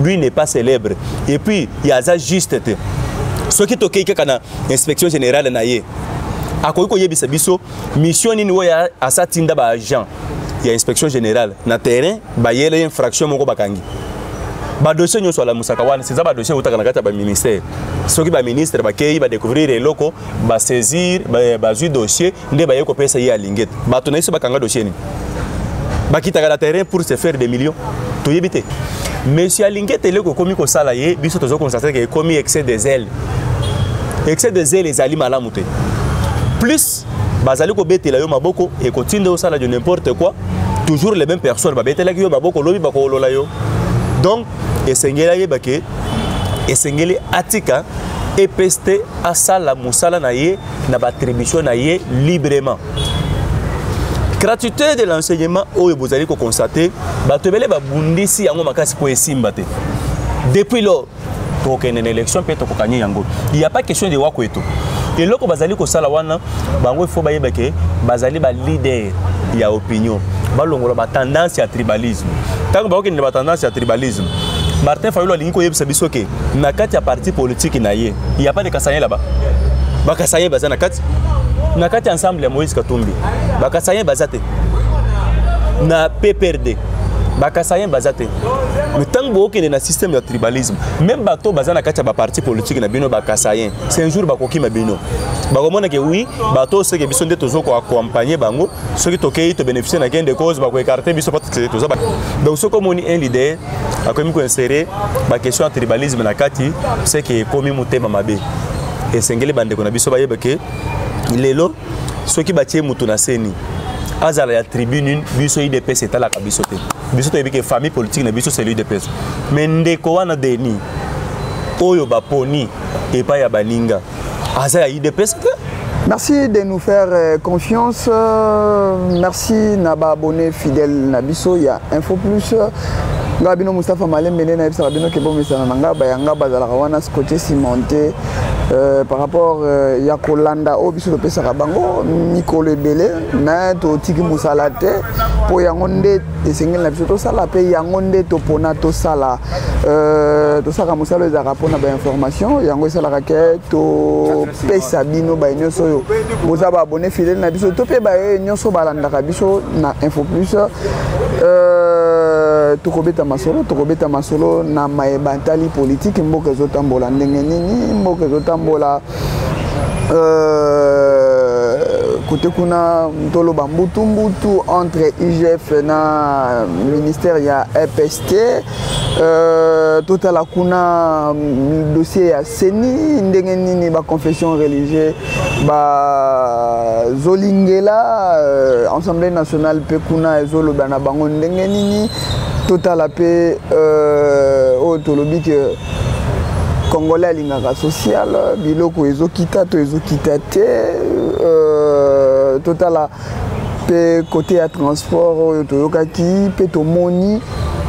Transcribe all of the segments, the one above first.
lui n'est pas célèbre. Et puis, il y a ça juste. Ce qui est OK, quand l'inspection générale na ye. A quoi yebisa biso mission ni ya asatinda ba agent. Il y a inspection générale na terrain, ba yele infraction moko bakangi. Ba dossier nyo so la musaka wana, c'est ça ba dossier utaka na kata ba ministère. Ce qui ba ministre ba kei ba découvrir les locaux, ba saisir, ba zu dossier, nde ba yeko pesa ya lingette. Ba tona iso bakanga dossier ni. Ba kitaka la terrain pour se faire des millions. To yebite. Monsieur Lingette le ko komi ko sala ye, biso tozo constater que komi excès de zèle. Excès de zèle les ali malamu te. Plus bazali ko betela yo maboko et continue au sala de n'importe quoi, toujours les mêmes personnes ba betela yo maboko lobi ba ko lola yo. Donc esengela ye bake esengeli atika et peste à sala musala na ye na ba attribution na ye librement. Gratuité de l'enseignement où vous allez constater batebele ba bundisi yango makasi po esimba te. Depuis lors pour une élection peut être yango. Il n'y a pas question de wakweto. Et là, bazali ko sala wana bango faut ba yebeke bazali ba leader ya opinion balongola ba tendance ya tribalisme. Tant que ba okende ba tendance ya tribalisme, Martin Fayulu alingi ko yebisa biso ke na kati ya parti politique na ye, il y a pas de kasanye là-bas. Ba kasanye bazana kati na kati ensemble ya Moïse Katumbi. Ba kasanye bazate. Na PPRD. Ba kasanye bazate. Mais tant que vous avez un système de tribalisme, même bateau bazana kacha ba parti politique na bino ba kasayen, c'est un jour ba koki ma bino. Ba komona ke oui, bateau c'est que biso nde tozo ko accompagner bango, ceux qui tokei te bénéficier na gain de cause ba ko écarter biso pas que tozo ba. Donc ce comme on est un leader, a comme ko insérer ba question de tribalisme na kati, c'est que komi mutema mabe. Et sengeli bande ko na biso ba yebeke lelo ceux qui batie mutu na seni. Azala ya tribune biso IDP c'est la kabisote. Biso to que famille politique na biso c'est l'IDP. Mais ndeko wana deni oyo baponi et pas ya baninga. Azala IDP. Merci de nous faire confiance. Merci naba abonné fidèle na biso ya Info Plus. Ngabino Mustafa Malem Bene na ebisa bino ke bomisa na nga bayanga bazala wana côté cimenté. Par rapport à Kolanda, au biso de pesa bango, Nicole Belé, na to tiki musalate, po yangonde et sengel na biso to sala pe yangonde to pona to sala, to sala musalo za rapona ba information, yango sala raquette to pesa bino ba nyoso yo, boza ba abonné fidèle na biso to pe ba nyoso balanda ka biso na Info Plus. Tokobeta masolo na maebantali politique mboka zotambola ndenge nini mboka zotambola côté kuna tolo bambutu entre IGF na ministère ya EPST totala kuna dossier ya CENI ndenge nini ba confession religieuse ba zolingela Assemblée nationale pe kuna ezolo bana bango ndenge nini total AP autolobi que Congolais alingaka social biloko ezokita to ezokita te total AP côté à transport toyokaki pe tomoni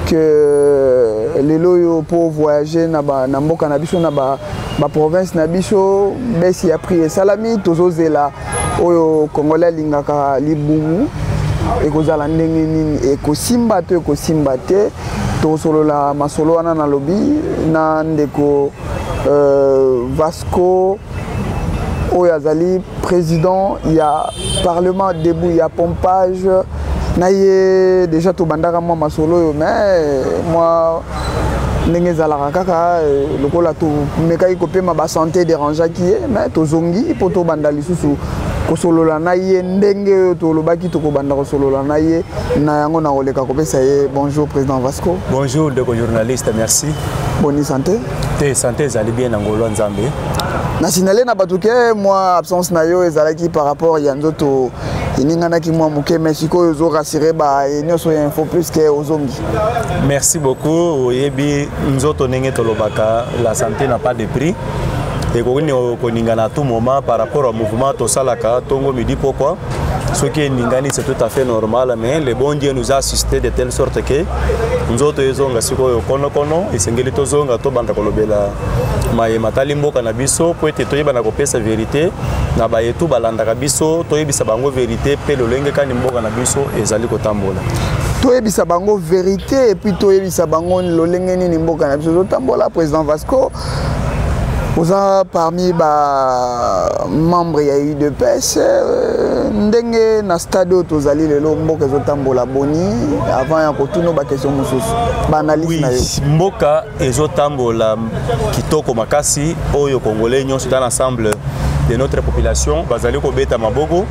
que les loyaux pour voyager na mboka na biso na ba province na biso besi a pris salami tozozela oyo Congolais alingaka libumu ekozala ndenge nini ekosimba te tosolola masolo wana na lobi na ndeko Vasco oyo azali président ya parlement debout ya pompage na ye déjà tobandaka mwa masolo oyo mais moi ndenge ezalaka kaka lokola tomekaki kopema basanté dérangeaki ye mais tozongi mpo tobanda lisusu kosolola na ye ndenge tolobaki tokobanda kosolola na ye na yango na koleka kopesa ye. Bonjour président Vasco. Bonjour de journaliste, merci. Bonne santé. Te santé ezali bien ngolo nzambe. Na signalé na batuke moi absence na yo ezalaki par rapport ya nzoto iningana ki moi muke Mexico yozo rassurer ba nyoso ya Info Plus que ozongi. Merci beaucoup. Oyebi nzoto nenge tolobaka la santé n'a pas de prix. Et qu'on à tout moment par rapport au mouvement Tosalaka, Tongo me dit pourquoi. Ce qui est Ningani, c'est tout à fait normal, mais le bon Dieu nous a assisté de telle sorte que nous autres, et Sengeli Tozonga, Tobanda Kolobela, Matalimbo Canabiso, pour être toyé banakopé sa vérité, Nabayetu Balanda Kabiso, Toyebi Sabango vérité, Pelolenge Kanimbo Canabiso et Zaliko Tambola. toyebisa bango vérité et puis toyebisa bango lolenge nini mboka na biso zotambola président Vasco oza parmi ba membre ya UDPS ndenge na stade tozali lelo mboka ezotambola boni avant ya kotuna ba question mosusu ba analyse na yo mboka ezotambola kitoko makasi oyo congolais nyonso dans l'ensemble de notre population bazali kobeta maboko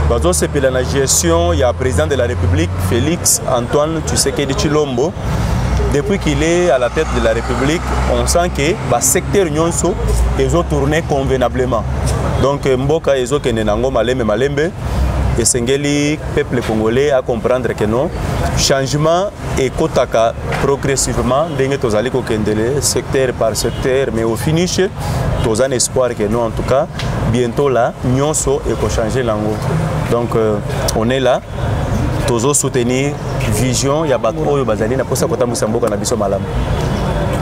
bazo sepela na gestion ya président de la République Félix Antoine Tshisekedi Tshilombo. Depuis qu'il est à la tête de la République, on sent que le secteur nyonso est tourné convenablement. Donc mboka ezo kenenango malembe et sengeli peuple congolais à comprendre que non changement et kotaka progressivement ndenge tozali ko kendele secteur par secteur mais au finish tozan espoir que non en tout cas bientôt là nyonso et ko changer lango. Donc on est là tozo soutenir vision ya bato oyo bazali na posa kotambusa mboka na biso malamu.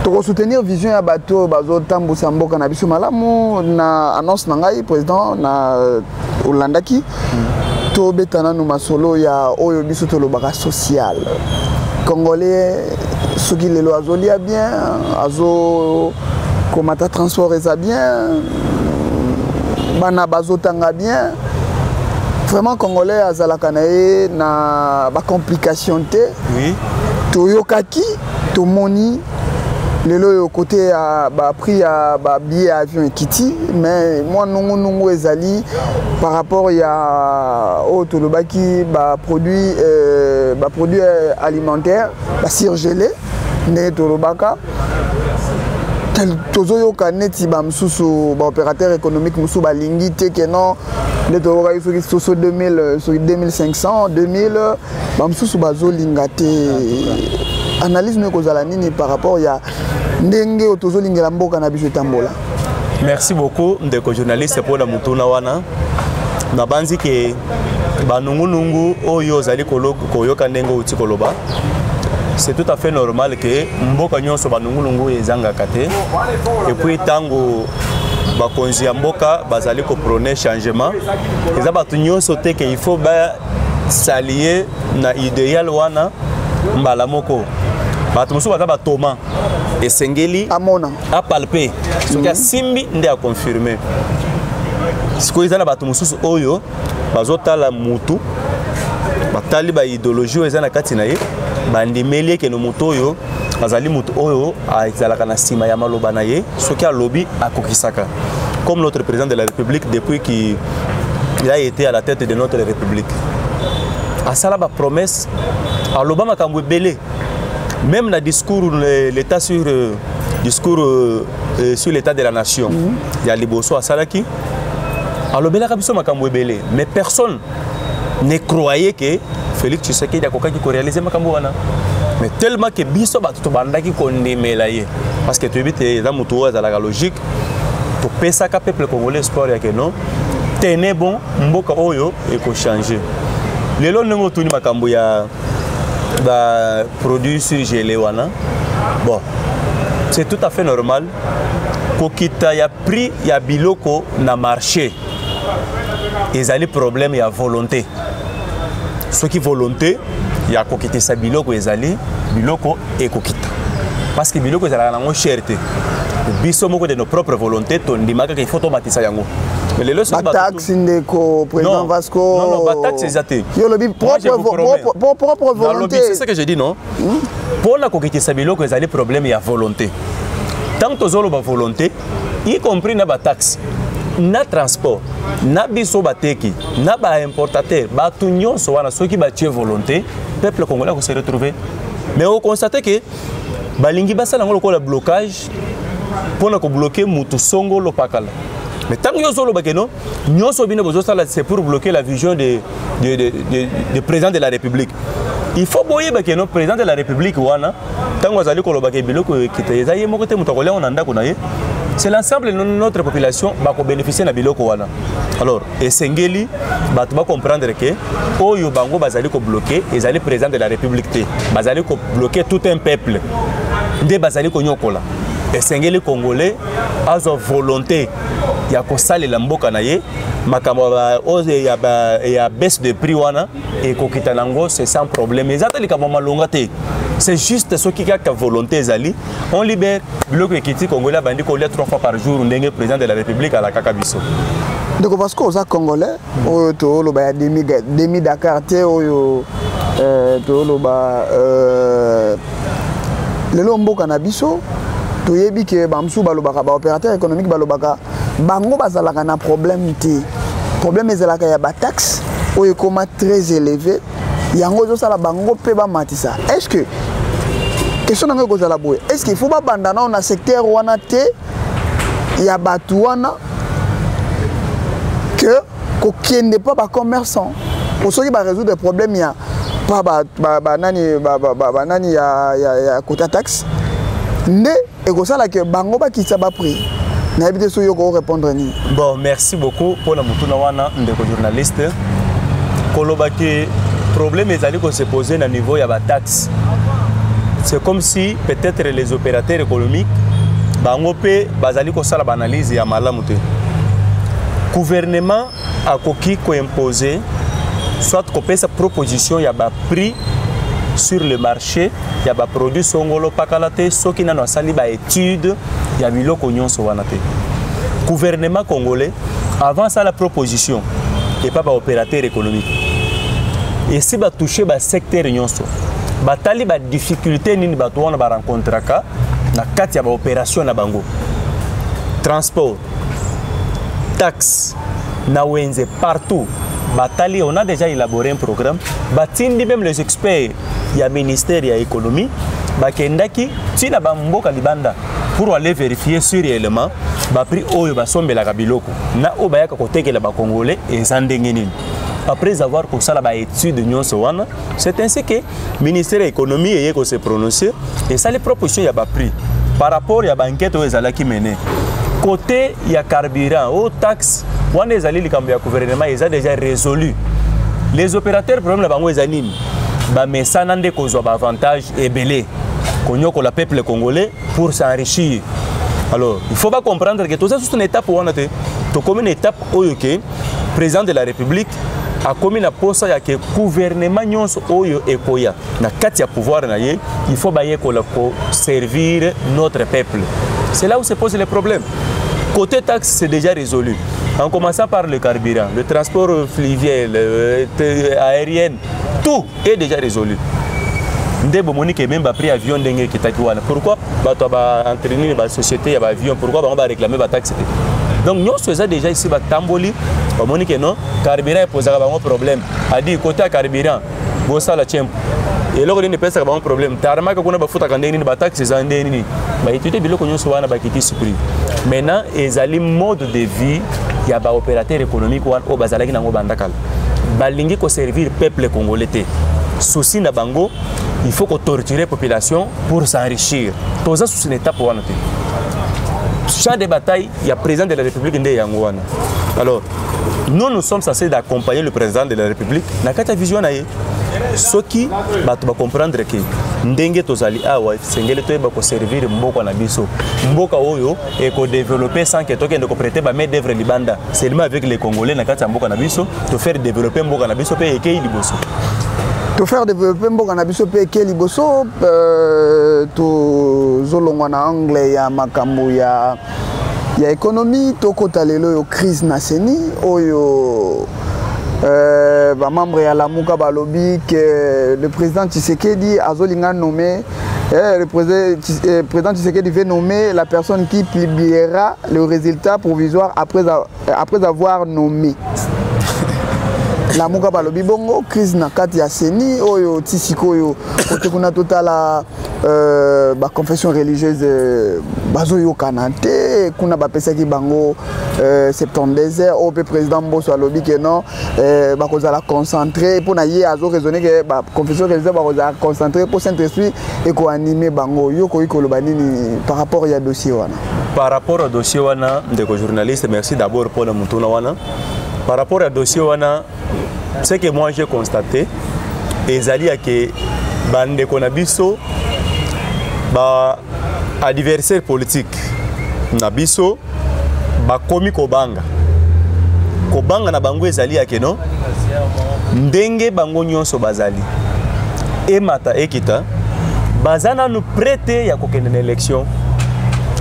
Toko soutenir vision ya bato bazo tambusa mboka na biso malamu na annonce na ngai président na Olandaki to betana no masolo ya oyo biso to lobaka social. Congolais soki lelo azolia bien azo komata transport eza bien bana bazo tanga bien. Vraiment congolais azalaka na ye na ba complication te oui toyokaki tomoni lelo yo côté ya ba prix ya ba billet avion ekiti mais moi nungu ezali par rapport ya tolobaki ba produit alimentaire ba surgelé ne tolobaka tozoyoka neti ba msusu ba opérateur économique musu ba lingi te que non les toroka sur 2000 sur 2500 2000 ba msusu bazolinga te analyse ne kozala nini par rapport ya ndenge tozolingela mboka na biso tambola. Merci beaucoup ndeko journaliste pour la mutuna wana na banzi ke banungu oyo zali koyoka ndenge uti koloba. C'est tout à fait normal que mboka nyonso banungu ezanga kate et puis tango bakonzi ya mboka bazali ko prôner changement eza batu nyonso te que il faut ba s'allier na idéal wana mbala moko batu musu baza ba Thomas esengeli amona a palper ce qui a simbi nde a confirmer ce que ezana batu musu oyo bazotala mutu batali ba idéologie eza na kati na ye bandimeli ke no mutu oyo azali mutu oyo azalaka na sima ya maloba na ye soki alobi akokisaka comme notre président de la République depuis qu'il a été à la tête de notre République asala ba promesse aloba makambo ebele même na discours l'état sur sur l'état de la nation ya liboso asalaki alobelaka biso makambo ebele mais personne ne croyait que Félix Tshisekedi akokaki ko réaliser makambo wana. Mais tellement que biso bato to bandaki kondemela ye parce que tu ebite za mutu wa za la logique to pesa ka peuple congolais espoir ya que non tenez bon mboka oyo e ko changer lelo nengo tuni makambo ya ba produits surgelés wana bon c'est tout à fait normal ko kita ya prix ya biloko na marché ezali problème ya volonté ce qui volonté ya kokite sa biloko ezali biloko ekokita parce que biloko ezala nango cherté biso moko de nos propres volontés tondimaka qu'il faut tomatisa yango mais le leçon ba taxe ndeko président Vasco non ba taxe ezate yo lobi propre volonté c'est ça que je dis non pour la kokite sa biloko ezali problème ya volonté tant tozolo ba volonté y compris na ba taxe na transport na biso bateki na ba importateur ba tunyon so wana soki ba tie volonté peuple congolais ko se retrouver mais on constate que balingi basala ngolo ko la blocage pour na ko bloquer mutu songo lopakala mais tant yo solo bakeno nyonso bino bozo sala c'est pour bloquer la vision de président de la République. Il faut boyer bakeno président de la République wana tant azali ko lobake biloko kiteza ye moko te mutokole on anda kuna ye. C'est l'ensemble de notre population qui bénéficie de biloko wana. Alors, esengeli ba comprendre que oyo bango bazali ko bloquer ezali président de la République te bazali ko bloquer tout un peuple nde bazali ko nyokola esengeli congolais azo volonté ya kosalela mboka na ye makambo ya baisse de prix wana ekokita nango c'est sans problème ezata likambo malonga te c'est juste ce qui a volonté ezali on libère biloko ekiti congolais bandi kolia 3 fois par jour ndenge président de la république ala kaka biso donc parce que oza congolais oyo toloba ya demi Dakar te oyo toloba lelo mboka na biso toyebi ke bamsu balobaka ba opérateur économique balobaka bango bazalaka na problème te problème ezalaka ya ba taxe oyo koma très élevé yango zo sala bango pe ba matisa est-ce que question nanga kozala boye est-ce qu'il faut ba bandana on a secteur wana te ya batu wana que kokende pas ba commerçant pour ceux qui ba résoudre des problèmes ya pas ba nani ya quota taxe ne et comme ça là que bango ba kitsa ba prix na habité so yoko répondre ni bon merci beaucoup pour la mutuna wana ndeko journaliste koloba que problème ezali ko se poser na niveau ya ba taxe c'est comme si peut-être les opérateurs économiques bango pe bazali ko sala analyse ya malamu te gouvernement a koki ko imposer soit ko pesa proposition ya ba prix sur le marché ya ba produit songolo pakalate soki nano asali ba étude ya biloko nyonso wana te gouvernement congolais avant ça la proposition et pas ba opérateur économique et si ba toucher ba secteur nyonso ba tali ba difficulté nini ba to wana ba rencontre ka na kati ya ba opération na bango transport taxe na wenze partout batali on a déjà élaboré un programme batindi même les experts ya ministère ya économie bakendaki tina bamboka libanda pour aller vérifier sur réellement ba prix oyo basombela ka biloko na o bayaka kotekela ba congolais ezandenge nini après avoir pour ça la étude nyonso wana c'est ainsi que ministère ya économie yeko se prononcer et ça les propositions ya ba prix par rapport ya banquette oyo ezalaki mené côté ya carburant au taxe wana ezali likambo ya gouvernement eza déjà résolu les opérateurs problème na bango ezanini ba mesana nde kozwa ba avantage ebele konyoko la peuple congolais pour s'enrichir alors il faut pas comprendre que tout ça c'est une étape wana te to comme une étape oyo ke président de la république a commis na posa ya ke gouvernement nyonso oyo ekoya na kati ya pouvoir na ye il faut baye ko servir notre peuple c'est là où se pose les problèmes côté taxe c'est déjà résolu en commençant par le carburant le transport fluvial aérien tout est déjà résolu ndebo monique même ba prix avion ndenge kitaki wana pourquoi bato ba entraîner ba société ya ba avion pourquoi ba réclamer ba taxe donc nous faisons déjà ici ba tamboli ba monique non carburant pose ba un problème a dit côté carburant bo sala tiempo et loko ni pesa ba un problème tarma ka kuna ba futa ka ndeni ba taxe za ndeni ba étudier biloko nyonso wana ba kiti supri maintenant ezali mode de vie ya ba opérateur économique wana o bazalaki nango bandakala balingi ko servir peuple congolais te souci na bango il faut qu'on torture la population pour s'enrichir. Tout ça, c'est une étape. Champ de bataille, il y a le président de la République de Yangouana. Alors, nous sommes censés d'accompagner le président de la République. Dans la vision, ce qui va comprendre que ndenge tozali awa sengeli toyeba ko servir mboko na biso mboka oyo et ko développer sans que tokende ko prêter ba main d'œuvre libanda seulement avec les Congolais na kati ya mboka na biso to faire développer mboka na biso pe ekei liboso. To faire développer mboka na biso pe ke liboso to zolongwa na anglais ya makambo ya économie to kota lelo yo crise na seni oyo ba membre ya la muka balobi que le président Tshisekedi azolinga nommé le président Tshisekedi veut nommer la personne qui publiera le résultat provisoire après avoir nommé la muka balobi bongo crise na kati ya seni oyo tisiko oyo kote kuna totala ba confession religieuse bazo yo kanate kuna ba pesa ki bango 72 heures au président Mbosso alobi que non ba kozala concentré pour na ye azo raisonner que ba confession religieuse ba kozala concentré pour Saint-Esprit et ko animer bango yo ko ikoloba nini par rapport ya dossier wana par rapport au dossier wana ndeko journaliste merci d'abord pour le mutuna wana par rapport au dossier wana ce que moi j'ai constaté ezali que bande konabiso ba adversaire politique nabiso bakomi kobanga na bango ezali ya keno ndenge bango nyonso bazali emata ekita bazana nu prêter ya kokende na élection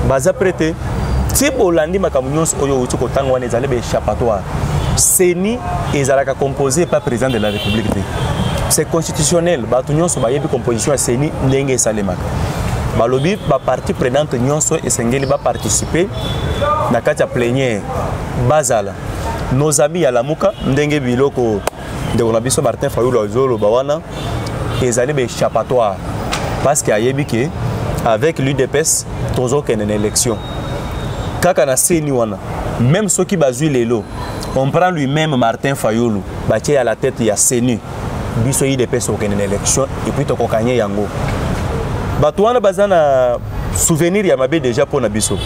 baza prêter ti bolandi makambo nyonso oyo uti kotanga wana ezali ba échappatoire seni ezalaka composé par président de la République. C'est constitutionnel bato nyonso bayebi composition ya seni ndenge esalemaka balobi ba partie prenante nyonso esengeli ba participer na kati ya plénière bazala nos amis ya lamuka ndenge biloko ndeko na biso Martin Fayulu azolo bawana ezali ba échappatoire parce que ayebi ke avec l'UDPS tozo kene na élection kaka na seni wana même ceux qui bazui lelo on prend lui-même Martin Fayulu batie à la tête ya seni biso UDPS au kene na élection et puis to kokanye yango bato wana bazana souvenir ya mabe déjà pour na biso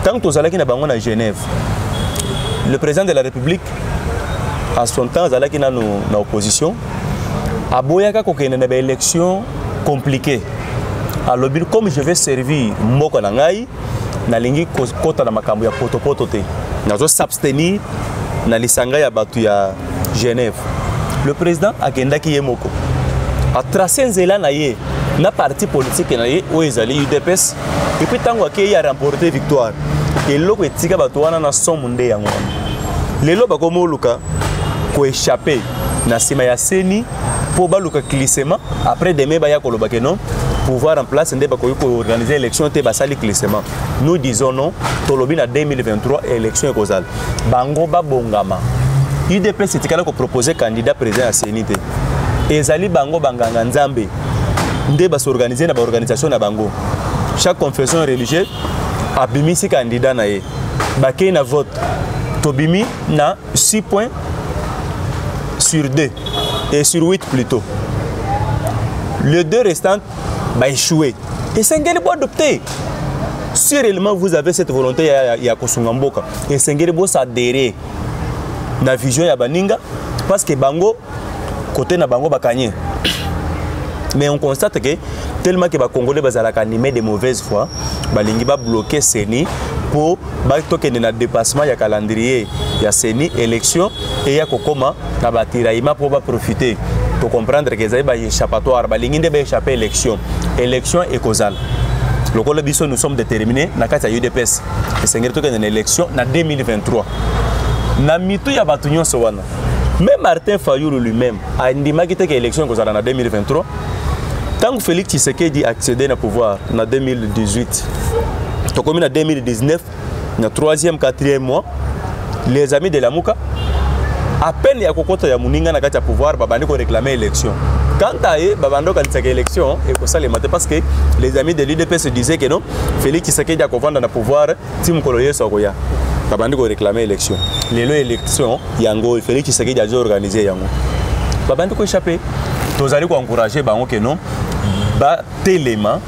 tant tozalaki na bango na Genève le président de la République à son temps azalaki na opposition aboyaka kokende na ba élection compliquée alors comme je vais servir moko na ngai na lingi kota na makambo ya poto te nazo s'abstenir na lisanga ya batu ya Genève le président akendaki ye moko a tracé nzela na ye na parti politique na ye o ezali UDPS et puis tango ke ya remporter victoire et loko etika batu wana na somo nde yango lelo bakomo luka ko échapper na sima ya seni po baluka glissement après demain ba ya koloba ke non pouvoir en place ndé ba ko organiser élection te basali glissement nous disons non tolobi na 2023 élection ekozal bango ba bongama UDPS etikala ko proposer candidat président à seni te ezali bango banganga nzambe ndé ba s'organiser na ba organisation na bango chaque confession religieuse abimisi candidat na ye bakei na vote tobimi na 6 points sur 2 et sur 8 plutôt les deux restants bah échoué et sengeli bo adopter si réellement vous avez cette volonté ya kosunga mboka et sengeli bo s'adhérer na vision ya baninga parce que bango côté na bango bakanye mais on constate que tellement que ba Congolais bazalaka animé de mauvaise foi balingi ba bloquer seni pour ba tokende na dépassement ya calendrier ya seni élection et ya kokoma na batiraima pour ba profiter pour comprendre que ça va échappatoire balingi nde ba échapper élection et causal lokolo biso nous sommes déterminés na kati ya UDPS et sengeri tokende na élection na 2023 na mitu ya batu nyonso wana même Martin Fayulu lui-même a ndimaki te que élection causal na 2023 tant que Félix Tshisekedi accédé au pouvoir en 2018, en 2019, dans le 3e, 4e mois, les amis de la Mouka, à peine il y a un ya Mouninga na kati pouvoir, babandi ko réclamer l'élection. Quand à eux, babando quand c'est élection, et pour ça les maté parce que les amis de l'UDP se disaient que non, Félix Tshisekedi a convenu dans le pouvoir, Tim Koloye Sokoya, babandi ko réclamer l'élection. Les élections, yango Félix Tshisekedi a déjà organisé yango. Babandi ko échappé. Nous allons encourager que non, ba téléma,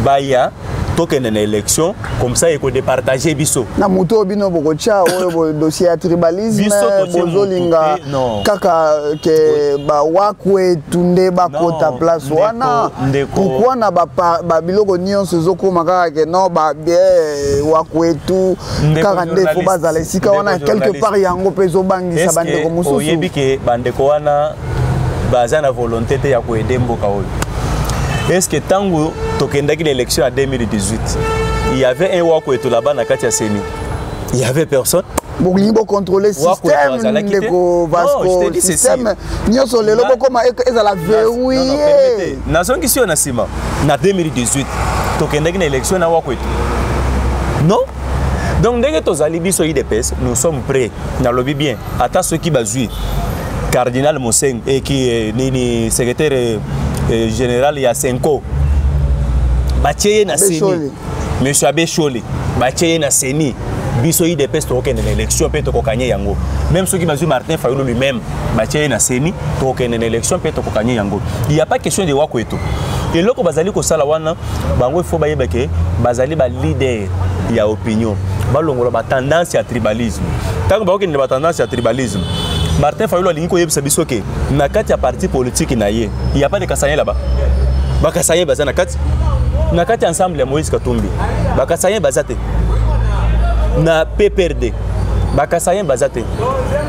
baya, token en élection, comme ça il faut départager biso. Na muto bino bokocha o dossier tribalisme bozolinga kaka ke ba wakwe tunde ba kota place wana. Pourquoi na ba biloko nyonso zokoma kaka ke non ba bien wakwe tu kaka ndefo bazala sika wana quelque part yango pezo bangisa bandeko mususu. Oyebi ke bandeko wana basé na volonté de aider mboka oyo. Est-ce que tango tokendaki l'élection en 2018, il y avait un wako eto là-bas na kati ya seni. Il y avait personne. Boglimbo contrôler système ndeko Vasco système nyoso lelo bokoma ezala verrouillé. Na zongi sio na sima na 2018 tokendaki na élection na wako eto. Non. Donc ndenge tozali biso UDPS, nous sommes prêts na lobby bien. Ata ceux qui bazui Cardinal Moseng et qui est secrétaire général Yasenko Bacheye na Seni Monsieur Abbé Chole Bacheye na Seni biso UDPS tokende na élection pe tokokanye yango même ceux qui bazu Martin Fayulu lui-même Bacheye na Seni tokende na élection pe tokokanye yango il y a pas question de wako eto et loko bazali ko sala wana bango faut bayeba ke bazali ba leader ya opinion balongola ba tendance ya tribalisme tant que ba okende ba tendance ya tribalisme Martin Fayulu alingi ko yebisa biso ke na kati ya parti politique na ye il y a pas de kasanye là-bas ba kasanye baza na kati ensemble ya Moïse Katumbi ba kasanye bazate na PPRD bakasayen bazate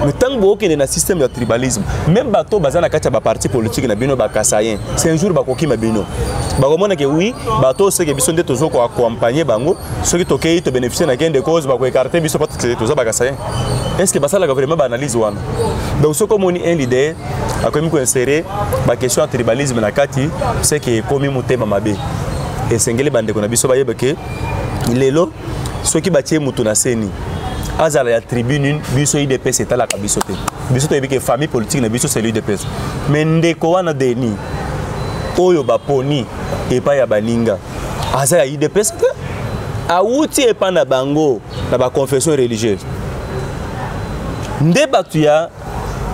mais tant que dans le système de tribalisme même bato bazana kacha ba parti politique na bino bakasayen c'est un jour bakoki mabino bakomona que oui bato ce que biso nde tozo ko accompagner bango ceux qui tokei te bénéficier na gain de cause bako écarter biso parce que toza bakasayen est-ce que basala vraiment ba analyse wana donc ce comme on est un leader akomi ko insérer ba question de tribalisme na kati c'est que komi mutema mabe et sengeli bande ko na biso bayeba que lelo ceux qui batie mutu na seni azala ya tribune biso IDPS etala ka biso te biso to que famille politique na biso c'est l'IDPS mais ndeko wana deni oyo baponi epa ya baninga aza ya IDPS te awuti epa na bango na ba confession religieuse nde batu ya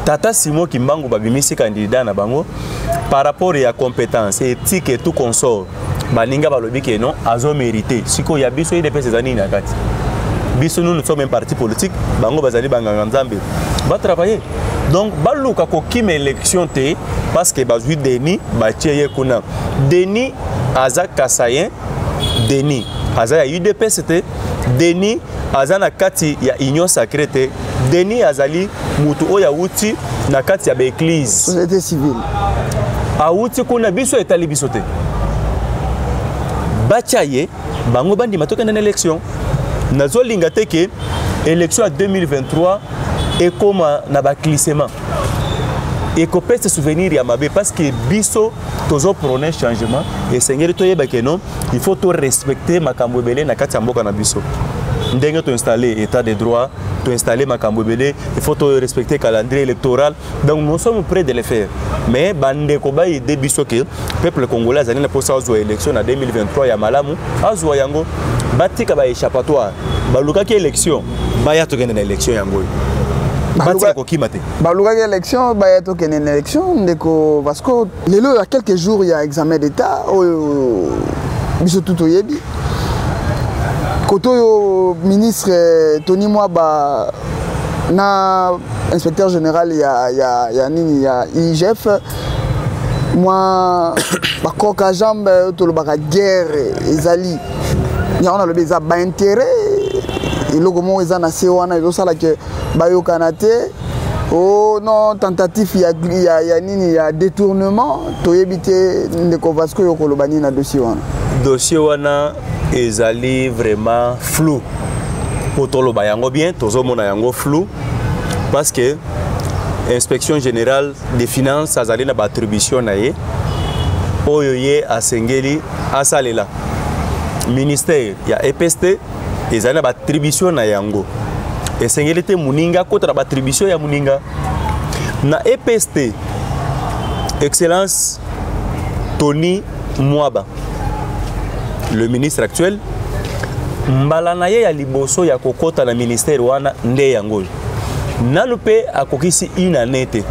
Tata Simon Kimbangu babimisi candidat na bango par rapport à compétence éthique et tout consort baninga balobi que non azo mérité siko ya biso IDPS ezani na kati biso nous sommes un parti politique bango bazali banganga nzambe va travailler donc baluka ko kim élection te parce que bazui Denis batie kuna Denis aza kasayen Denis aza ya UDPS te Denis aza na kati ya union sacrée te Denis azali mutu oya uti na kati ya église société civile awuti kuna biso etali biso te bachaye bango bandi matoka na élection nazo linga te que élection à 2023 et comme na ba glissement et qu'on peut se souvenir ya mabe parce que biso tozo prôner changement et seigneur to yeba que non il faut to respecter makambo belé na kati ya mboka na biso ndenge to installer état de droit to installer makambo belé il faut to respecter calendrier électoral donc nous sommes prêts de le faire mais bande ko ba aider biso que peuple congolais azali na posa zo élection en 2023 ya malamu azwa yango batika ba échappatoire baluka ki élection baya to gena na élection yango batika ko kimate baluka ki élection baya to gena na élection ndeko parce que lelo il y a quelques jours il y a examen d'état biso tout yebi koto ministre Tony Mwaba na inspecteur général ya nini ya IGF moi bakoka jambe to le baka guerre ezali on a le besoin d'intérêt et le comment ils en a c'est on a le ça là que bayo kanate oh non tentative il y a nini il y a détournement to éviter de parce que yoko le bani na dossier wana ezali vraiment flou pour to lo bayango bien tozo mona yango flou parce que inspection générale des finances azali na attribution na ye oyo ye asengeli asalela ministère ya EPST ezali na attribution na yango esengeli te muninga kota na attribution ya muninga na EPST excellence Tony Mwaba le ministre actuel mbala na ye ya liboso ya kokota na ministère wana nde yango nanu pe akokisi une année te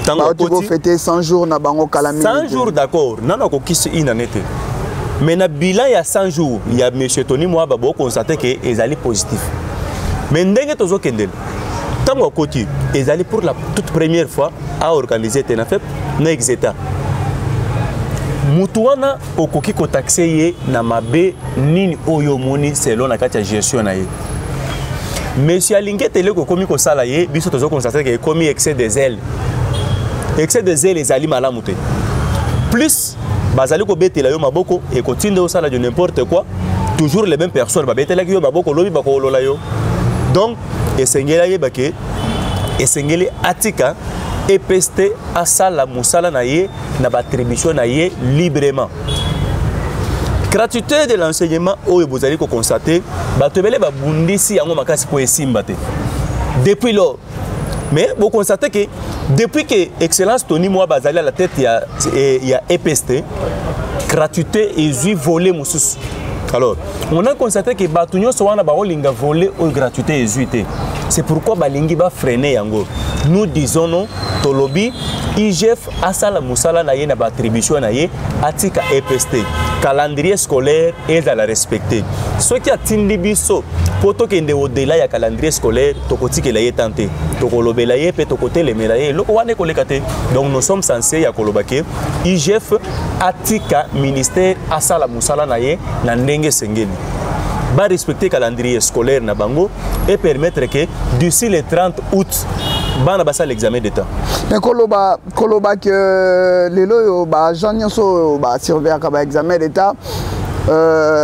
tango ko fêter 100 jours na bango calamité 100 jours d'accord nanu akokisi une année te mais na bilan ya 100 jours ya monsieur Tony Mwaba bo constater que ezali positif mais ndenge tozo kendel tango akoti ezali pour la toute première fois à organiser TENAFEP na exeta mutuana okoki ko taxer ye na mabe nini oyo moni selon na kati ya gestion na ye monsieur Alingete le ko komi ko sala ye biso tozo constater que komi excès de zèle ezali malamu te plus bazali ko betela yo maboko et ko tinde o sala de n'importe quoi toujours les mêmes personnes ba betela yo maboko lobi ba ko lola yo donc esengela ye bake esengeli atika EPST asala musala na ye na attribution na ye librement gratuité de l'enseignement oyo bozali ko constater batebele ba bundisi yango makasi po esimba te depuis lors mais vous constatez que depuis que excellence Tony Mwaba bazali à la tête il y a EPST gratuité et volé mususu alors on a constaté que batunyo sowana ba olinga volé ou gratuité et c'est pourquoi balingi ba freiner yango nous disons non tolobi IGF asala musala na ye na attribution na ye atika EPST calendrier scolaire est à la respecter ce qui a tindi biso poto kende au-delà ya calendrier scolaire tokoti la ye tenté tokolobela ye pe tokote le melaye loko wane kolekate donc nous sommes censés ya kolobake IGF atika ministère asala musala na ye na ndenge sengeli va respecter le calendrier scolaire na bango et permettre que d'ici le 30 août bana basa l'examen d'état. Mais koloba que lelo ba janyoso ba surveiller ka examen d'état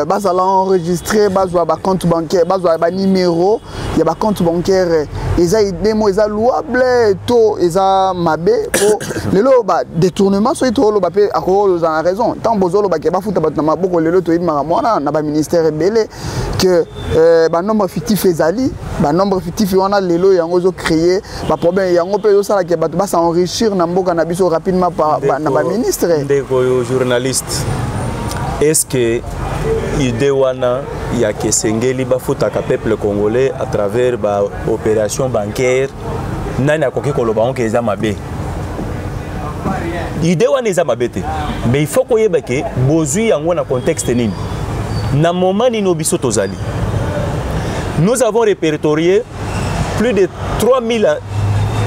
bazala enregistrer bazwa ba compte bancaire bazwa ba numéro ya ba compte bancaire eza idemo eza louable to eza mabe po lelo ba détournement so to lo ba pe akolo za raison tant bozolo ba ke ba futa ba na maboko lelo to ibima mwana na ba ministère belé que ba nombre fictif ezali ba nombre fictif wana lelo yango zo créer ba problème yango pe zo sala ke ba s'enrichir na mboka na biso rapidement na ba ministre ndeko journaliste. Est-ce que l'idée il y a que Sengeli bafuta ka peuple congolais à travers ba opération bancaire nani akoki koloba on ke za mabe l'idée wana eza mabete mais il faut koyeba ke bozui yango na contexte nini na moment ni biso tozali nous avons répertorié plus de 3000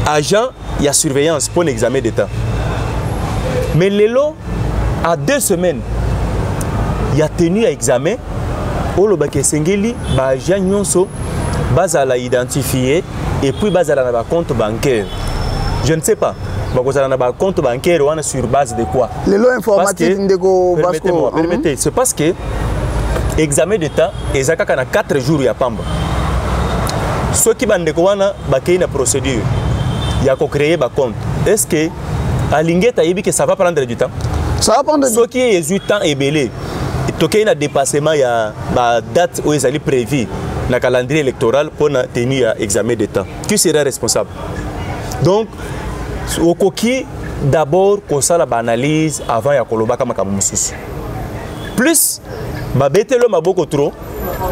agents y a surveillance pour l'examen d'état mais lelo à 2 semaines il y a tenu à examen au bake sengeli ba agent nyonso bazala identifier et puis bazala na ba compte bancaire je ne sais pas bazala na ba compte bancaire wana sur base de quoi les lois informatiques ndeko Vasco permettez c'est parce que examen d'état ezaka na 4 jours ya pamba ceux qui bandeko wana bakei na procédure ya ko créer ba compte est-ce que alingeta yebi que ça va prendre du temps ça va prendre ce qui est 18 ans et belé toké na dépassement ya ba date où ezali prévu na calendrier électoral pour tenir examen d'état qui sera responsable donc au koki d'abord qu'on ça la analyse avant ya koloba kama kamususu plus ba betelo maboko trop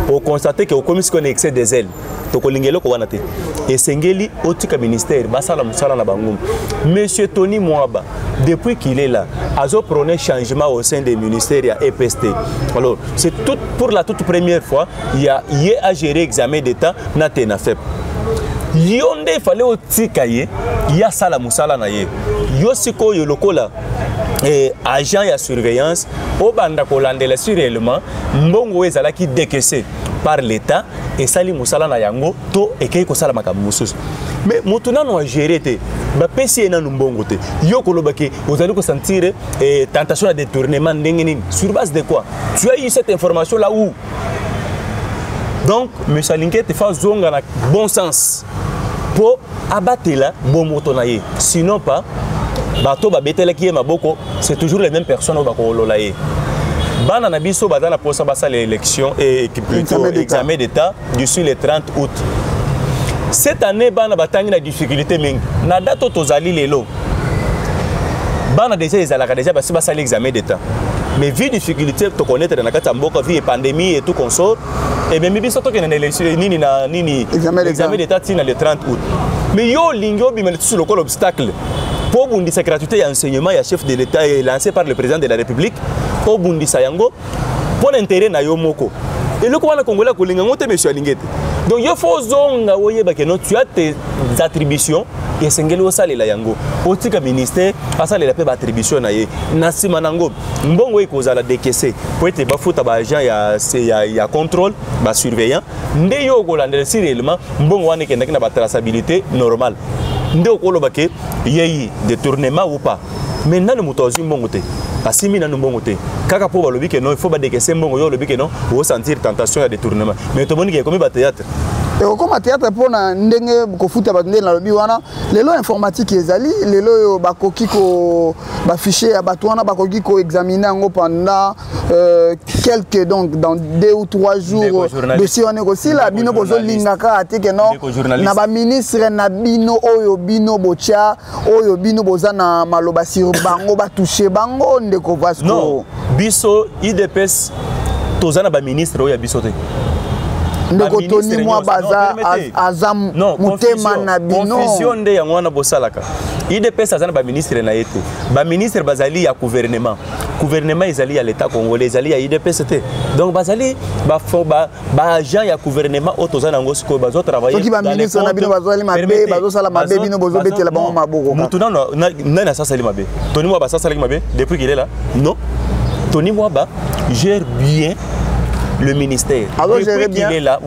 pour constater que au commis qu'on excès des ailes to kolingelo ko wana te esengeli otika ministère basala musala na bango monsieur Tony Mwaba depuis qu'il est là azo prôné changement au sein des ministères ya EPST alors c'est tout pour la toute première fois il y a à gérer examen d'état na tena fep yonde fallait otika ye ya sala musala na ye yo siko yo lokola agent ya surveillance au banda kolandela sur réellement mbongo ezala ki décaissé par l'état et sali musala na yango to ekei ko sala makambo mususu mais mutuna no gérer te ba pesi ena mbongo te yo koloba ke vous allez ko sentir tentation de détournement ndengeni sur base de quoi tu as eu cette information là où donc monsieur Linké te fait zonga na bon sens pour abattre la bon moto na ye sinon pas bato ba betela ki maboko c'est toujours les mêmes personnes au bakolola ye bana na biso bazana posa basa l'élection et plutôt examen d'état d'ici le 30 août cette année bana batangi na difficulté mingi na date tozali lelo bana déjà ezalaka déjà basa l'examen d'état mais vu difficulté to connaître na kata mboka vie pandémie et tout consort et même biso to kena élection nini examen d'état tina le 30 août mais yo lingo bimel tout le col obstacle pour bundisa gratuité et enseignement ya chef de l'état est lancé par le président de la République pour bundisa yango pour l'intérêt na yo moko et le quoi na congolais ko linga ngote monsieur Lingete donc yo faut zonga oyeba que non tu as tes attributions et sengeli osalela yango otika ministère asalela pe ba attribution na ye na sima nango mbongo ekozala décaissé pour être ba futa ba agent ya contrôle ba surveillant nde yo kolandela si réellement mbongo wana kendaki na ba traçabilité normale nde okoloba ke yeyi détournement ou pas maintenant le motozi mbongo te asimi na mbongo te kaka po balobi ke non il faut ba décaisser mbongo yo lobi ke non o sentir tentation ya détournement mais to boni ke comme ba théâtre et comme théâtre pour na ndenge ko futa ba ndenge na lobi wana lelo informatique ezali lelo bakoki ko ba fichier ya bato wana bakoki ko examiner ngo pendant quelques donc dans 2 ou 3 jours dossier wana aussi la bino bozo lingaka atike non na ba ministre na bino oyo bino bocha oyo bino boza na maloba sur bango ba toucher bango ndeko Vasco non biso IDPS tozana ba ministre oyo biso te ndeko Tony Mwaba azam mutema na bino confusion nde yango wana bosalaka IDPS azana ba ministre na yete ba ministre bazali ya gouvernement ezali ya l'état congolais ezali ya IDPS te donc bazali ba agent ya gouvernement otozana ngo siko bazo travailler soki ba ministre na bino bazali mabe bazo sala mabe bino bozo betela bango maboko mutuna na sasa li mabe Tony Mwaba sasa li mabe depuis qu'il est là non Tony Mwaba gère bien le ministère. Depuis qu'il est là,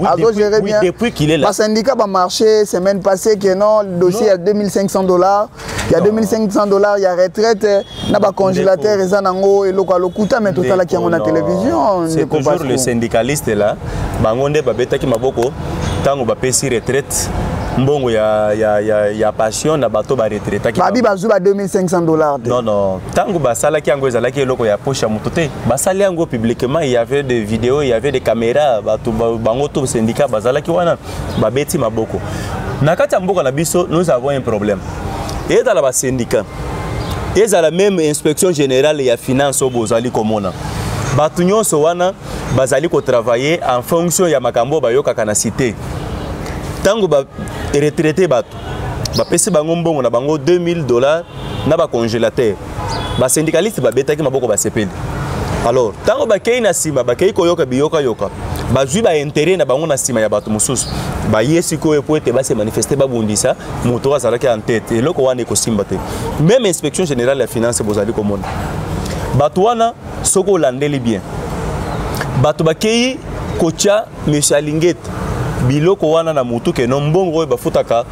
depuis qu'il est là. Le syndicat va marcher semaine passée que non, le dossier à $2,500. Il y a $2,500, il y a retraite, il y a congélateur, et ça nango et lokuta mais tout ça là qui est en télévision. C'est toujours le syndicaliste là. Bangonde babeta ki maboko tango ba pesi retraite. Mbongo ya passion na bato ba retraite. Babi bazuba $2,500. Non. Tango ba sala ki yango ezala ki eloko ya poche mutote. Ba sali yango publiquement, il y avait des vidéos, il y avait des caméras, bato bango to syndicat bazala ki wana ba beti maboko. Na kati ya mboka na biso, nous avons un problème. Et dans le syndicat, et dans la même inspection générale et la finance au Bozali Komona. Batunyon Sowana, Bazali ko travailler en fonction ya makambo bayoka kana cité. Tango ba retraité batu. Ba pesi bango mbongo na bango $2,000 na ba congélateur. Ba syndicaliste ba betaki maboko ba sepeli. Alors, tango ba kei na sima ba kei koyoka biyoka yoka. Ba zui ba intérêt na bango na sima ya batu mususu. Ba yesi ko epoete ba se manifester ba bundisa moto azalaki en tête et loko wana ko simba te. Même inspection générale de la finance Bozali Komona. Batu wana soko landeli bien. Batu ba kei kocha monsieur Alingete biloko wana na mutu ke nombongo ba futaka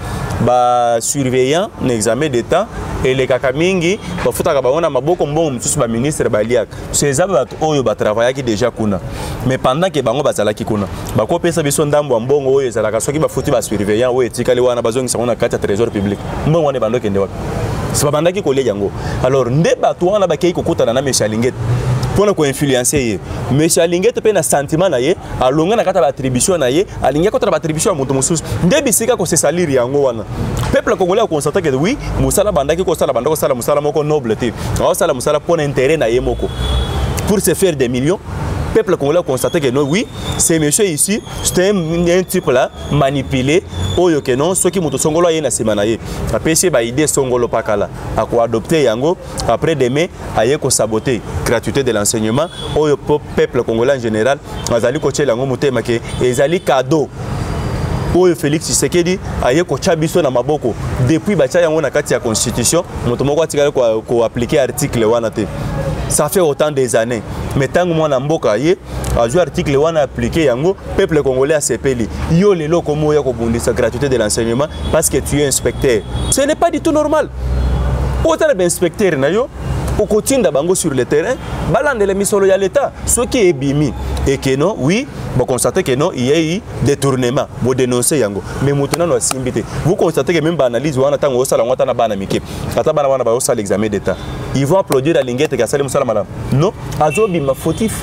ba surveillant n'examen d'état et les kakamingi ba futaka ba wana maboko mbongo mususu ba ministre ba liak ces abatu oyo ba travaillaki déjà kuna mais pendant que bango bazalaki kuna ba ko pesa biso ndambo mbongo oyo ezalaka soki ba futi ba surveillant oyo etikali wana bazongisa wana kati ya trésor public mbongo wana bando kende wapi c'est pas bandaki kolia yango alors nde batu wana ba kei kokutana na monsieur Alingete pour ko influencer ye monsieur Alingete pe na sentiment na ye alonga na kata ba attribution na ye alinga kota ba attribution moto mususu nde bisika ko se salir yango wana peuple congolais a constaté que oui musala bandaki ko sala bandako sala musala moko noble te o sala musala pour intérêt na ye moko pour se faire des millions. Peuple congolais a constaté que non, oui, ces messieurs ici, c'était un type là, manipulé, oyo que non, ceux qui m'ont songolo yé na semanaye. Après c'est ba idée songolo pakala, à quoi adopter yango, après demain, aye ko saboter gratuité de l'enseignement, oyo peuple congolais en général, azali ko tchela ngo mutema ke ezali cadeau. Oyo Félix Tshisekedi aye ko chabiso na maboko depuis ba cha yango na kati ya constitution, moto moko atikala ko appliquer article wana te. Ça fait autant des années. Mais tant que moi n'amboka yé, à jouer article wana appliqué yango, peuple congolais a sepeli. Yo les locaux moya ko bundi sa gratuité de l'enseignement parce que tu es inspecteur. Ce n'est pas du tout normal. Autant d'inspecteurs na yo, au quotidien d'abango sur le terrain, balande les misolo ya l'État. Ce qui est bimi et que non, oui, vous constatez que non, il y a eu détournement, vous dénoncez yango. Mais maintenant nous simbité. Vous constatez que même analyse wana tango osala ngota na bana mike. Ata bana wana ba osala l'examen d'État. Ils vont applaudir à Lingete ka sala musala madame. Non, azobi ma fautif.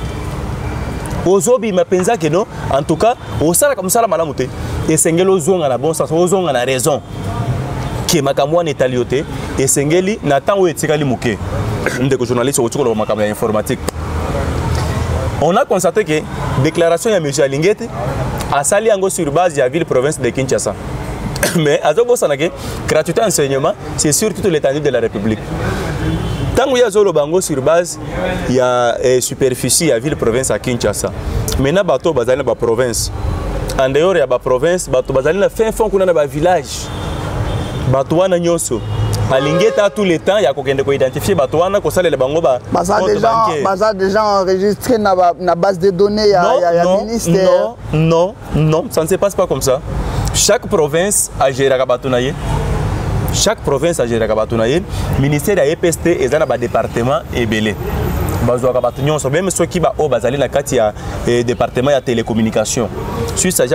Ozobi ma penza que non, en tout cas, osala comme ça la madame te. Et sengelo zonga na bon sens, ozonga na raison. Qui makamwa netaliote et sengeli na tango etikali muke. Ndeko journaliste au toko makamwa informatique. On a constaté que déclaration de M. Alingete a sali yango sur base de la ville-province de Kinshasa. Mais à Zobo Sanake, gratuité enseignement, c'est sur toute l'étendue de la République. Tant qu'il y a Zolo Bango sur base, il y a superficie, il y a ville-province à Kinshasa. Maintenant, bateau bazali na province. En dehors, il y a la province, bateau bazali na fin fond qu'on a na village. Bateau wana nyonso. Alingete à tous les temps, il y a quelqu'un qui identifie Batouana, qui sale les bango ba. Baza déjà enregistré dans la base de données, il y a ministère. Non, ça ne se passe pas comme ça. Chaque province a géré Kabatounaye. Chaque province a géré Kabatounaye. Le ministère de l'EPST est dans le département et belé. Même ceux qui ont basé dans le département de télécommunication. Si ça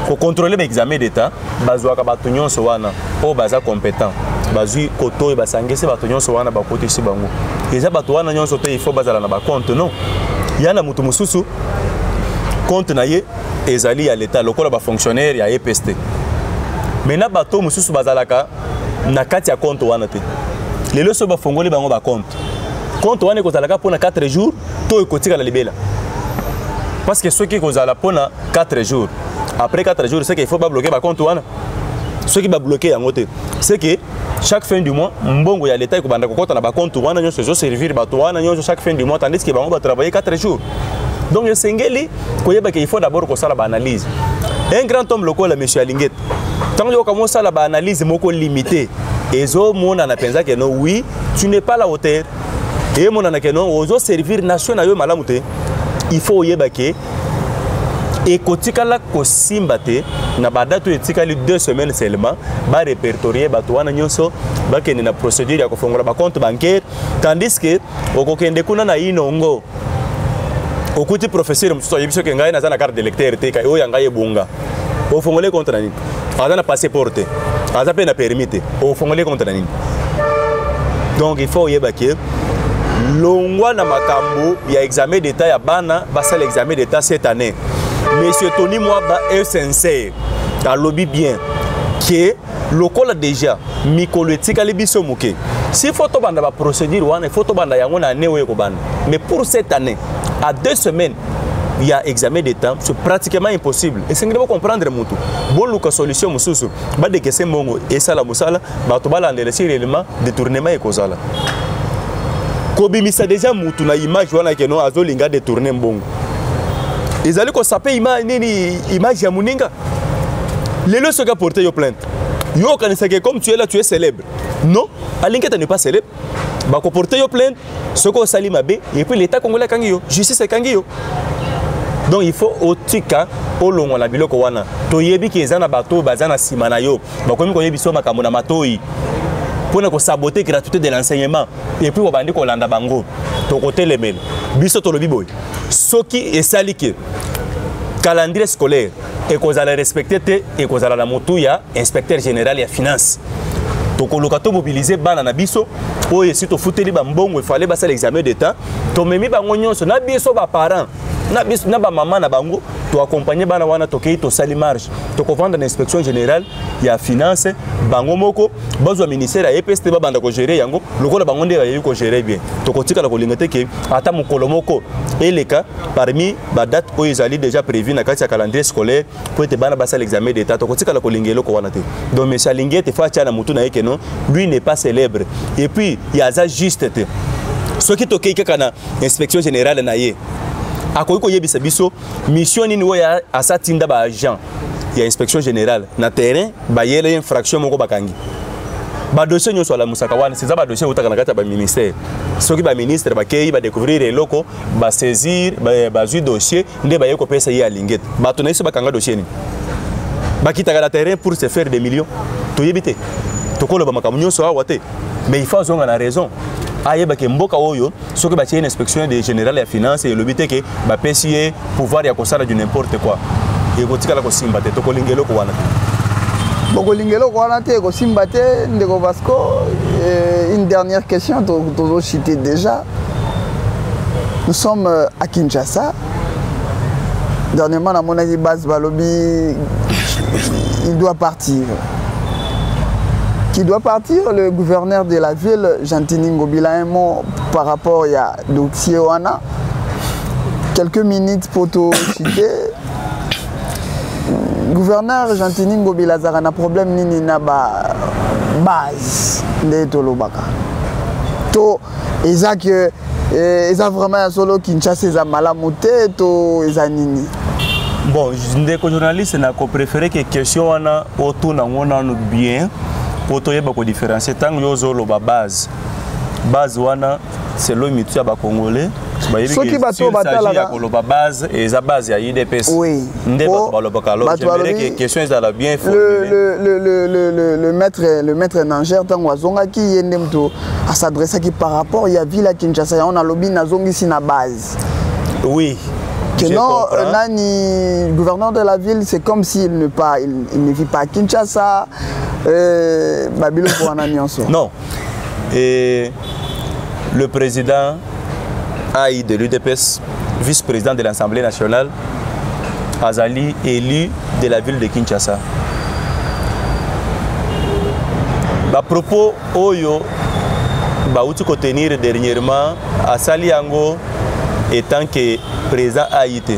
pour contrôler l'examen d'État, bazwa ka batunyon sowana o baza compétent. Bazui koto e basangese batunyon sowana ba côté si bango. Eza batwana nyon sote il faut bazala na ba compte non. Yana mutu mususu compte na ye ezali ya l'État lokola ba fonctionnaire ya EPST. Mena bato mususu bazalaka na kati ya compte wana te. Lelo so ba fongoli bango ba compte. Compte wana ko zalaka pona 4 jours to ekotika la libela. Parce que ceux qui ko zala pona 4 jours. Après 4 jours, c'est qu'il faut pas bloquer par contre. Ce qui va bloquer en côté, c'est que chaque fin du mois, mbongo ya l'État qui va dans le compte, on a servir chaque fin du mois, tandis qu'il va travailler 4 jours. Donc, il faut d'abord qu'on fasse l'analyse. Un grand homme local, M. Alingete, tant qu'on commence à l'analyse, c'est limité. Et les gens ont pensé que non, oui, tu n'es pas à la hauteur. et mon anake non ozo servir nation na yo malamu te il faut yeba ke et kotikala ko simbate na badatu etikali 2 semaines seulement ba répertorier batwana nyonso ba kende na procédure ya ko fongola ba compte bancaire tandis que okokende kuna na inongo okuti professeur mususu yebiso ke ngai na zana carte d'électeur te kai oya ngai ebunga o fongole compte na nini azana passeport te aza pe na permis te o fongole compte na nini donc il faut yeba ke longwa na makambo ya examen d'état ya bana basa l'examen d'état cette année. Monsieur Tony Mwaba est sincère, a lobby bien, que lokola déjà, mikolo etikali biso muke. Si faut to banda ba procédure wana, faut to banda yango na newe ko banda. Mais pour cette année, à 2 semaines, il y a examen d'état, c'est pratiquement impossible. Et c'est que vous comprendre mutu. Bon luka solution mususu, ba de kese mongo et sala musala, ba to bala ndele élément détournement et kozala. Kobimisa déjà mutu na image wana ke no azolinga détourner mbongo. Ils allaient qu'on s'appelle image ya muninga. Les leçons qu'a porté yo plainte. Yo quand que comme tu es là tu es célèbre. Non, Alinka n'est pas célèbre. Bah qu'on porte yo plainte, ce qu'on salit ma bé et puis l'état congolais kangio, justice kangio. Donc il faut au tika au long la biloko wana. To yebi ki ezana bato bazana simana yo. Ba komi ko yebi so makamona matoi. Pour ne saboter la gratuité de l'enseignement et puis on va dire qu'on landa bango. To côté les mails. Biso to le biboy. Ce qui est saliqué, calendrier scolaire, et qu'on a respecté, et qu'on a la moto, il y a inspecteur général et finance. Donc on a mobilisé banana biso, pour essayer de foutre les bambons, il fallait passer l'examen d'état. Tu me mis bangonyon, on a biso ba parents, na biso na ba maman na bango, tu accompagner bana wana toke to sali marge. Tu vendre l'inspection générale, il y a finance, bango moko, besoin ministère à EPST ba banda ko gérer yango, lokola bango nde ba ko gérer bien. To kotika la ko lingate ke ata mukolo moko et les cas parmi ba date où ils allaient déjà prévu na kati ya calendrier scolaire pour être bana basa l'examen d'état. To kotika la ko lingelo ko wana te. Donc monsieur Lingete fa tia na mutu na yeke non, lui n'est pas célèbre. Et puis il y a ça juste te. Ce qui toke kaka na inspection générale na ye. Akoyiko yebisa biso mission nini oya asatinda ba agent ya inspection générale na terrain ba yele infraction moko bakangi ba dossier nyo so la musaka wana c'est ça ba dossier utaka na kata ba ministère soki ba ministre ba kei ba découvrir les locaux ba saisir ba zu dossier nde ba yeko pesa ya lingete ba to na iso bakanga dossier ni ba kitaka na terrain pour se faire des millions to yebite to kolo ba makamunyo so awate mais il faut zonga na raison. Aye ba ke mboka oyo soki ba une inspection de générale ya finance et lobité ke ba pesier pouvoir ya kosala du n'importe quoi et kotikala ko simba te to ko lingelo ko wana boko lingelo ko wana te ko simba te ndeko Vasco. Une dernière question to cité déjà. Nous sommes à Kinshasa. Dernièrement à mon avis base Balobi il doit partir. Qui doit partir, le gouverneur de la ville, Jantini Ngobila, un mot par rapport à dossier Wana. Quelques minutes pour te citer. Gouverneur Jantini Ngobila a un problème ni na base de Tolobaka. To ezak eza vraiment solo Kinshasa eza malamuté to eza nini. Bon, ndeko journaliste n'a préféré que question wana autour na ngona bien. Pour te différencier tant que yo ba base wana c'est le mitu ya ba congolais so ki bato batala la base et za base ya IDPS oui ndé ba lo bakalo je que question est la bien formulée le maître Nanger tant wazonga ki yende mto à s'adresser qui par rapport il y a ville à Kinshasa on a lobby na zongi si na base oui. Non, Nani, gouverneur de la ville, c'est comme s'il ne vit pas à Kinshasa. Non. Et le président Aïe de l'UDPS, vice-président de l'Assemblée nationale, Azali, élu de la ville de Kinshasa. À propos, Oyo, Baouti tenir dernièrement à Saliango, étant que président Haïti,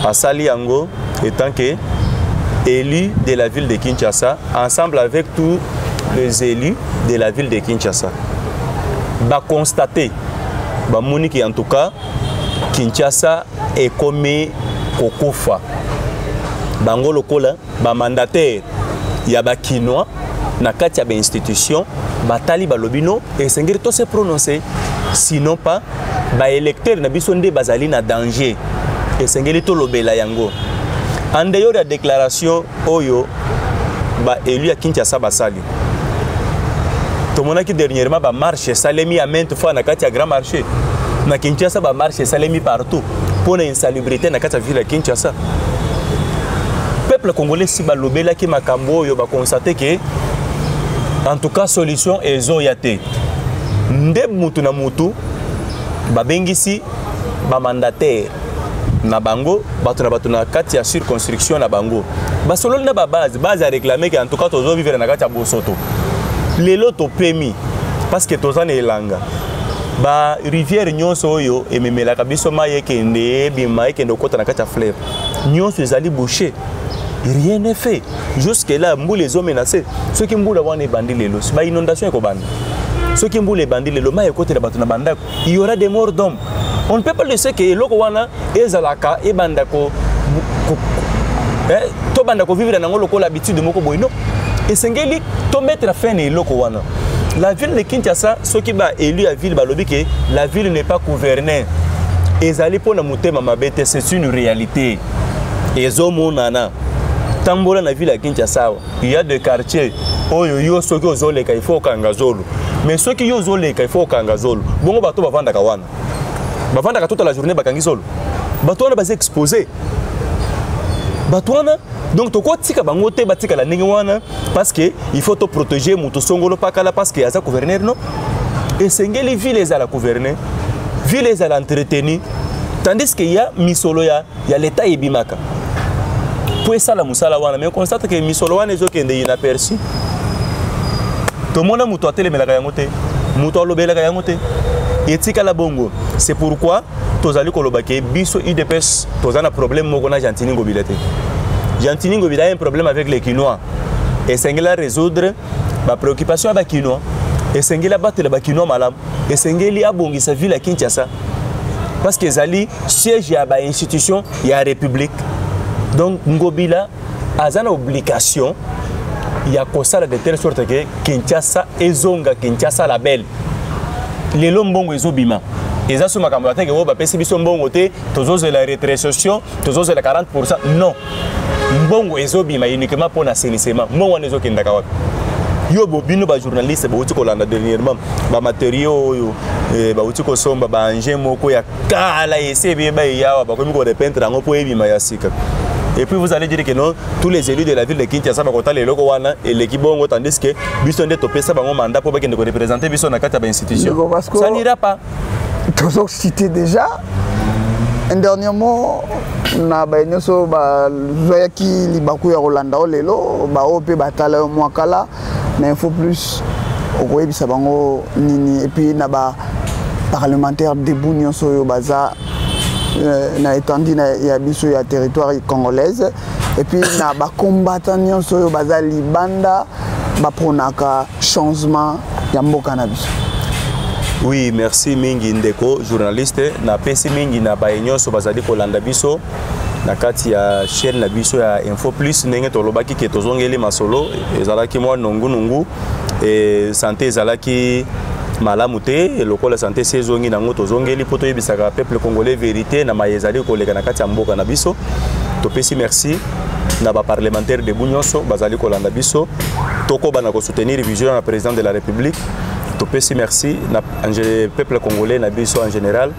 à Saliango, étant que élu de la ville de Kinshasa, ensemble avec tous les élus de la ville de Kinshasa, va constater, en tout cas, Kinshasa est comme Kokofa. Bango lokola, mandataire, il y a des Kinois, na kati ya institution, batali balobino et sengiri to se prononcer. sinon pas ba électeur na biso nde bazali na danger esengeli to lobela yango en dehors de déclaration oyo ba élu à Kinshasa basali to monaki dernièrement ba marche salemi à maintes fois na kati ya grand marché na Kinshasa ba marche salemi partout pour une insalubrité na kati ya ville ya Kinshasa. Peuple congolais si ba lobela ki makambo yo ba constater que en tout cas solution ezo yate nde mutu na mutu ba bengisi ba mandataire na bango bato na kati ya circonscription na bango ba solo na ba base a réclamer que en tout cas tozo vivre na kati ya bosoto lelo to pemi parce que toza na elanga ba rivière nyonso oyo ememela kabiso maye kende bima ekende kota na kati ya fleuve nyonso ezali bouché. Rien n'est fait. Jusque là, mboule les hommes menacés. Ceux qui mboule wana bandi lelo, ba inondation eko bandi. Ceux qui mboule bandi lelo, ma ekote la batuna bandako. Il y aura des morts d'hommes. On ne peut pas laisser que loko wana ezalaka e bandako to bandako vivre na ngolo ko l'habitude moko boino. Et sengeli to mettre fin na loko wana. La ville de Kinshasa, ceux qui ba élu à ville ba lobi que la ville n'est pas gouvernée. Ezali pona mutema mabete, c'est une réalité. Ezomo nana. Tambola na ville à Kinshasa, il y a des quartiers où yo soki ozoleka il faut kangazolo. Mais ceux qui ozoleka il faut kangazolo. Bongo bato bavanda kawana. Bavanda ka toute la journée bakangizolo. Bato wana base exposé. Bato wana donc to ko tika bango te batika la ndenge wana parce que il faut te protéger muto songolo pakala parce que yaza gouverneur non. Et sengeli ville les à la gouverner, ville les à l'entretenir. Tandis qu'il y a misolo ya l'état ebimaka. Pour ça la musala wana mais on constate que misolo wana ezokende inaperçu. Tout le monde a muto atele melaka yango te, muto lobelaka yango te. Etika la bongo. C'est pourquoi tozali kolobake biso UDPS tozana problème moko na Gentini Ngobila te. Gentini Ngobila a un problème avec les Kinois. Et sengela résoudre ba préoccupation ba Kinois. Et sengela battre ba Kinois malam. Et sengeli abongisa ville à Kinshasa. Parce que ezali siège ya ba institution ya république. Donc Ngobila a une obligation il y a ça de telle sorte que Kinshasa ezonga Kinshasa la belle les lombongo ezobima eza suma kamata ke oba pesi biso mbongo te tozoze la rétrocession tozoze la 40% non mbongo ezobima uniquement pour l'assainissement mbongo nezo kenda kawapi yo bobino ba journaliste ba uti kolanda dernièrement ba matériaux yo ba uti ko somba ba engin moko ya kala esebe ba yawa ba komi ko de peintre ngo po ebima ya sika. Et puis vous allez dire que non, tous les élus de la ville de Kinshasa vont les locaux et l'équipe bongo tandis que Bisson de topé ça un mandat pour qu'ils représenter Bisson dans quatre institutions. Ça n'ira pas. Tous ont cité déjà. Un dernier mot, na ba nyoso ba zoyaki libaku ya Rolanda lelo ba opé batala mwakala na info plus okoyebisa bango nini et puis na ba parlementaire debout nyoso yo baza na étendue ya biso ya territoire congolaise et puis na ba combattant nyonso yo baza libanda ba pronaka changement ya mboka na biso. Oui, merci mingi ndeko journaliste na pesi mingi na ba nyonso bazali kolanda biso na kati ya chaîne na biso ya Info Plus ndenge tolobaki ke tozongeli masolo ezalaki mwa nungu et santé ezalaki malamu te lokola santé sezongi nango tozongeli poto yebisaka peuple congolais vérité na mayezali koleka na kati ya mboka na biso topesi merci na ba parlementaire de Bunyoso bazali kolanda biso toko bana ko soutenir vision na président de la République topesi merci na peuple congolais na biso en général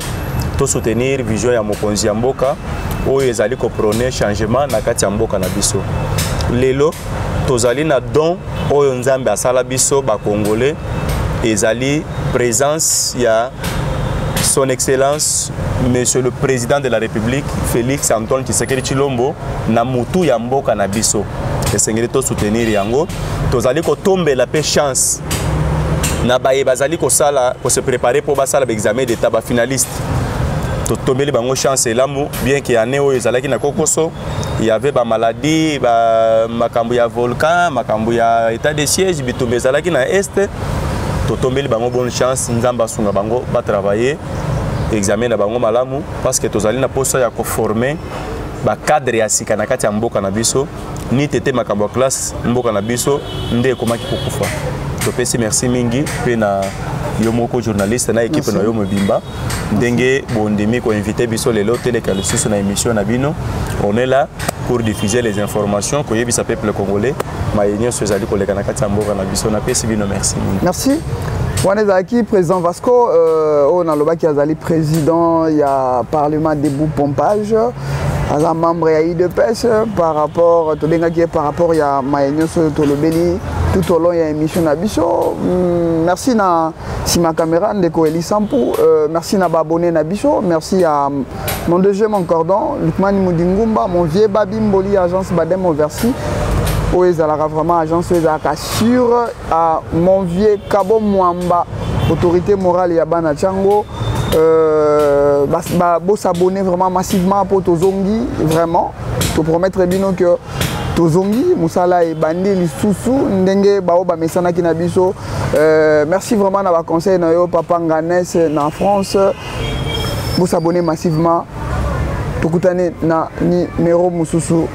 to soutenir vision ya mokonzi ya mboka oyo ezali ko prôner changement na kati ya mboka na biso lelo tozali na don oyo nzambe asala biso ba congolais ezali présence ya son excellence monsieur le président de la République Félix Antoine Tshisekedi Tshilombo na mutu ya mboka na biso esengeli to soutenir yango tozali ko tombela pe chance na baye bazali ko sala ko se préparer pour basala examen d'état ba finaliste to tombeli bango chance elamu bien que année oyo ezalaki na kokoso il y avait ba maladie ba makambo ya volcan makambo ya état de siège bitumbe ezalaki na est to tombeli bango bonne chance nzamba sunga bango ba travailler examen na bango malamu parce que tozali na posa ya ko former ba cadre ya sika na kati ya mboka na biso ni tete makambo classe mboka na biso nde komaki kokufa to pesi merci mingi pe na yo moko journaliste na équipe na yo mobimba ndenge bondemi ko inviter biso lelo teleka lisusu na émission na bino. On est là pour diffuser les informations ko yebisa peuple congolais ma union sozali ko leka na kati ya mboka na biso na pesi bino merci. Merci. Wanezaki président Vasco on a loba qui azali président il y a parlement debout pompage aza membre ya IDPS par rapport to benga qui par rapport ya mayenyo so to lobeli tout au long ya émission na biso. Merci na Sima Caméra ndeko Elisampu, merci na abonné na biso, merci à mon deuxième cordon Lukman Moudingumba, mon vieux Babi Mboli agence Badem Oversi. Oui, ça a vraiment agence sur à mon vieux Kabo Mwamba, autorité morale Yabana Tchango. Bon s'abonner vraiment massivement pour Tozongi, vraiment. Je promettre bien que Tozongi, Moussala et Bandi, Lissousou, Ndenge, Baoba Mesana Kinabiso. Merci vraiment à la conseil de Papa Nganes en France. Vous s'abonner massivement. Pour que na numéro Moussoussou.